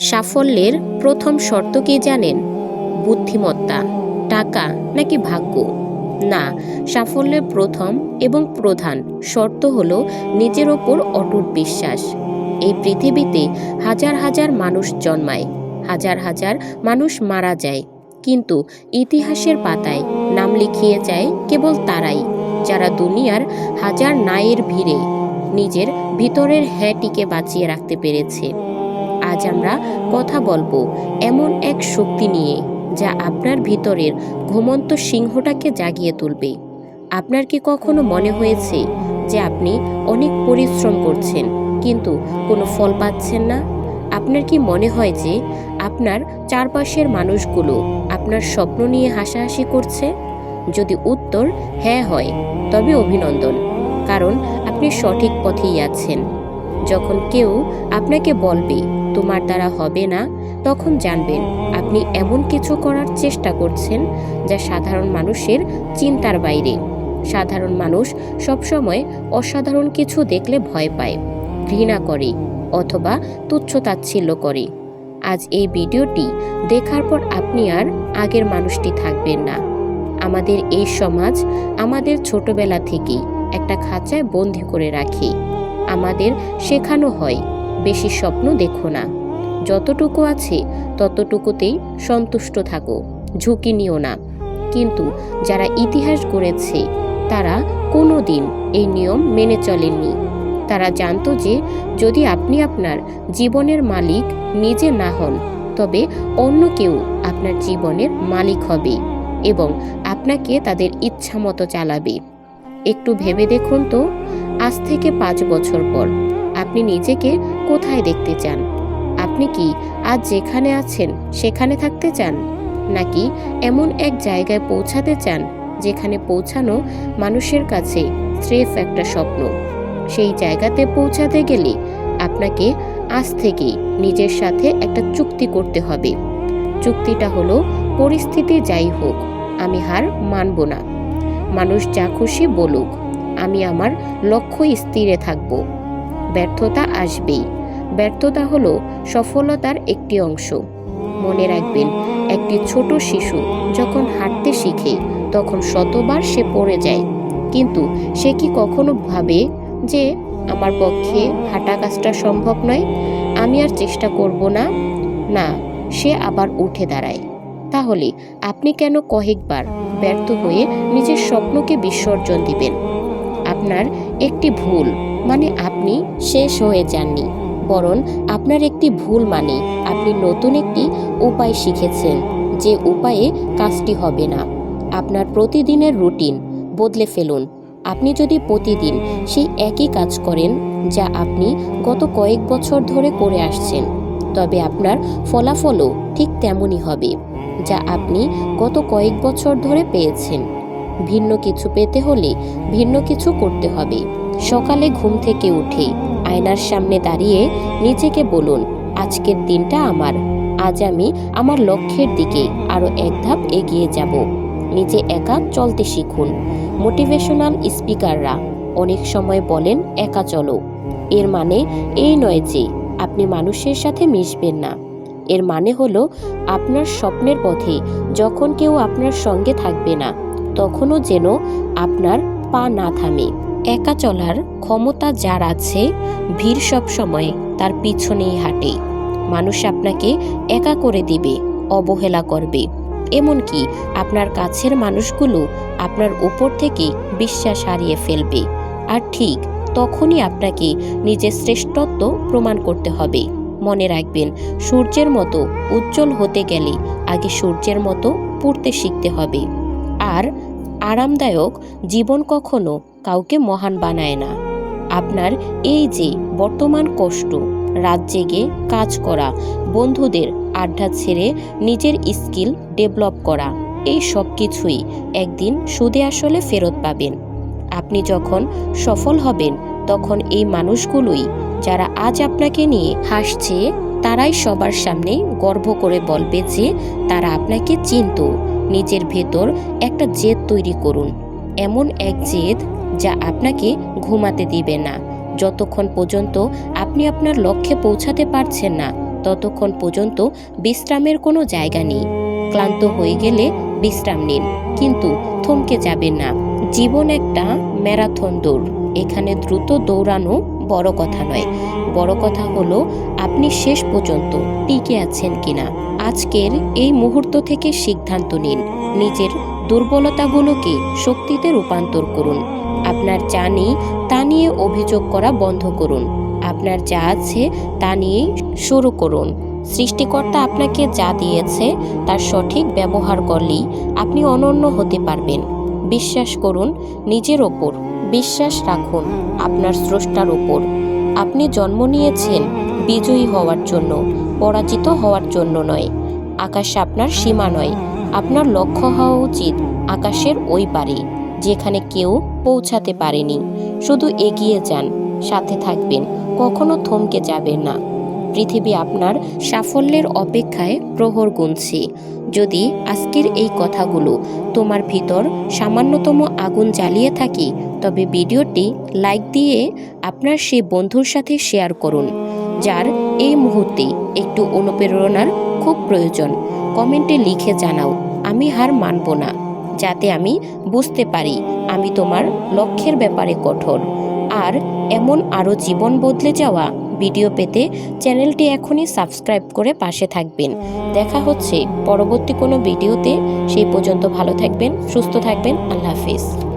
সাফল্যের প্রথম শর্ত কি জানেন? বুদ্ধিমত্তা, টাকা নাকি ভাগ্য? না, সাফল্যের প্রথম এবং প্রধান শর্ত হলো নিজের ওপর অটুট বিশ্বাস। এই পৃথিবীতে হাজার হাজার মানুষ জন্মায়, হাজার হাজার মানুষ মারা যায়, কিন্তু ইতিহাসের পাতায় নাম লিখিয়ে যায় কেবল তারাই, যারা দুনিয়ার হাজার নায়ের ভিড়ে নিজের ভিতরের হ্যাঁটিকে বাঁচিয়ে রাখতে পেরেছে। আজ আমরা কথা বলবো এমন এক শক্তি নিয়ে, যা আপনার ভিতরের ঘুমন্ত সিংহটাকে জাগিয়ে তুলবে। আপনার কি কখনো মনে হয়েছে যে আপনি অনেক পরিশ্রম করছেন কিন্তু কোনো ফল পাচ্ছেন না? আপনার কি মনে হয় যে আপনার চারপাশের মানুষগুলো আপনার স্বপ্ন নিয়ে হাসাহাসি করছে? যদি উত্তর হ্যাঁ হয়, তবে অভিনন্দন, কারণ আপনি সঠিক পথেই আছেন। যখন কেউ আপনাকে বলবে তোমার দ্বারা হবে না, তখন জানবেন আপনি এমন কিছু করার চেষ্টা করছেন যা সাধারণ মানুষের চিন্তার বাইরে। সাধারণ মানুষ সবসময় অসাধারণ কিছু দেখলে ভয় পায়, ঘৃণা করে অথবা তুচ্ছ-তাচ্ছিল্য করে। আজ এই ভিডিওটি দেখার পর আপনি আর আগের মানুষটি থাকবেন না। আমাদের এই সমাজ আমাদের ছোটবেলা থেকেই একটা খাঁচায় বন্দি করে রাখে। আমাদের শেখানো হয় বেশি স্বপ্ন দেখো না, যতটুকু আছে ততটুকুতেই সন্তুষ্ট থাকো, ঝুঁকি নিও না। কিন্তু যারা ইতিহাস গড়েছে তারা কোনো দিন এই নিয়ম মেনে চলেননি। তারা জানতো যে যদি আপনি আপনার জীবনের মালিক নিজে না হন, তবে অন্য কেউ আপনার জীবনের মালিক হবে এবং আপনাকে তাদের ইচ্ছা মতো চালাবে। একটু ভেবে দেখুন তো, আজ থেকে 5 বছর পর আপনি নিজেকে কোথায় দেখতে চান? আপনি কি আজ যেখানে আছেন সেখানে থাকতে চান, নাকি এমন এক জায়গায় পৌঁছাতে চান যেখানে পৌঁছানো মানুষের কাছে স্রেফ একটা স্বপ্ন? সেই জায়গাতে পৌঁছাতে গেলে আপনাকে আজ থেকেই নিজের সাথে একটা চুক্তি করতে হবে। চুক্তিটা হলো, পরিস্থিতি যাই হোক আমি হার মানব না। মানুষ যা খুশি বলুক, আমি আমার লক্ষ্য স্থিরে থাকব। ব্যর্থতা আসবেই, ব্যর্থতা হলো সফলতার একটি অংশ। মনে রাখবেন, একটি ছোট শিশু যখন হাঁটতে শিখে তখন শতবার সে পড়ে যায়, কিন্তু সে কি কখনো ভাবে যে আমার পক্ষে হাঁটা কাজটা সম্ভব নয়, আমি আর চেষ্টা করব না? না, সে আবার উঠে দাঁড়ায়। তাহলে আপনি কেন কয়েকবার ব্যর্থ হয়ে নিজের স্বপ্নকে বিসর্জন দিবেন? আপনার একটি ভুল মানে আপনি শেষ হয়ে যাননি, বরং আপনার একটি ভুল মানে আপনি নতুন একটি উপায় শিখেছেন, যে উপায়ে কাজটি হবে না। আপনার প্রতিদিনের রুটিন বদলে ফেলুন। আপনি যদি প্রতিদিন সেই একই কাজ করেন যা আপনি গত কয়েক বছর ধরে করে আসছেন, তবে আপনার ফলাফলও ঠিক তেমনই হবে যা আপনি গত কয়েক বছর ধরে পেয়েছেন। ভিন্ন কিছু পেতে হলে ভিন্ন কিছু করতে হবে। সকালে ঘুম থেকে উঠে আয়নার সামনে দাঁড়িয়ে নিজেকে বলুন, আজকের দিনটা আমার। আজ আমি আমার লক্ষ্যের দিকে আরও এক ধাপ এগিয়ে যাব। নিজে একা চলতে শিখুন। মোটিভেশনাল স্পিকাররা অনেক সময় বলেন একা চলো। এর মানে এই নয় যে আপনি মানুষের সাথে মিশবেন না। এর মানে হলো আপনার স্বপ্নের পথে যখন কেউ আপনার সঙ্গে থাকবে না, তখনও যেন আপনার পা না থামে। একা চলার ক্ষমতা যার আছে, ভিড় সব সময় তার পিছনেই হাঁটে। মানুষ আপনাকে একা করে দিবে, অবহেলা করবে, এমনকি আপনার কাছের মানুষগুলো আপনার উপর থেকে বিশ্বাস হারিয়ে ফেলবে। আর ঠিক তখনই আপনাকে নিজের শ্রেষ্ঠত্ব প্রমাণ করতে হবে। মনে রাখবেন, সূর্যের মতো উজ্জ্বল হতে গেলে আগে সূর্যের মতো পড়তে শিখতে হবে। আর আরামদায়ক জীবন কখনো কাউকে মহান বানায় না। আপনার এই যে বর্তমান কষ্ট, রাত জেগে কাজ করা, বন্ধুদের আড্ডা ছেড়ে নিজের স্কিল ডেভেলপ করা, এই সব কিছুই একদিন সুদে আসলে ফেরত পাবেন। আপনি যখন সফল হবেন, তখন এই মানুষগুলোই যারা আজ আপনাকে নিয়ে হাসছে, তারাই সবার সামনে গর্ব করে বলবে যে তারা আপনাকে চিনত। নিজের ভেতর একটা জেদ তৈরি করুন, এমন এক জেদ যা আপনাকে ঘুমাতে দিবে না। যতক্ষণ পর্যন্ত আপনি আপনার লক্ষ্যে পৌঁছাতে পারছেন না, ততক্ষণ পর্যন্ত বিশ্রামের কোনো জায়গা নেই। ক্লান্ত হয়ে গেলে বিশ্রাম নিন, কিন্তু থমকে যাবেন না। জীবন একটা ম্যারাথন দৌড়। এখানে দ্রুত দৌড়ানো বড় কথা নয়, বড় কথা হলো আপনি শেষ পর্যন্ত টিকে আছেন কিনা। আজকের এই মুহূর্ত থেকে সিদ্ধান্ত নিন, নিজের দুর্বলতাগুলোকে শক্তিতে রূপান্তর করুন। আপনার যা নেই তা নিয়ে অভিযোগ করা বন্ধ করুন। আপনার যা আছে তা নিয়েই শুরু করুন। সৃষ্টিকর্তা আপনাকে যা দিয়েছে তার সঠিক ব্যবহার করলেই আপনি অনন্য হতে পারবেন। বিশ্বাস করুন নিজের ওপর, বিশ্বাস রাখুন আপনার স্রষ্টার ওপর। আপনি জন্ম নিয়েছেন বিজয়ী হওয়ার জন্য, পরাজিত হওয়ার জন্য নয়। আকাশ আপনার সীমা নয়, আপনার লক্ষ্য হওয়া উচিত আকাশের ওই পারে, যেখানে কেউ পৌঁছাতে পারেনি। শুধু এগিয়ে যান, সাথে থাকবেন, কখনো থমকে যাবেন না। পৃথিবী আপনার সাফল্যের অপেক্ষায় প্রহর গুনছে। যদি আজকের এই কথাগুলো তোমার ভিতর সামান্যতম আগুন জ্বালিয়ে থাকে, তবে ভিডিওটি লাইক দিয়ে আপনার সেই বন্ধুর সাথে শেয়ার করুন, যার এই মুহূর্তে একটু অনুপ্রেরণার খুব প্রয়োজন। কমেন্টে লিখে জানাও, আমি হার মানব না, যাতে আমি বুঝতে পারি আমি তোমার লক্ষ্যের ব্যাপারে কঠোর। আর এমন আরও জীবন বদলে যাওয়া ভিডিও পেতে চ্যানেলটি এখনই সাবস্ক্রাইব করে পাশে থাকবেন। দেখা হচ্ছে পরবর্তী কোনো ভিডিওতে। সেই পর্যন্ত ভালো থাকবেন, সুস্থ থাকবেন। আল্লাহ হাফিজ।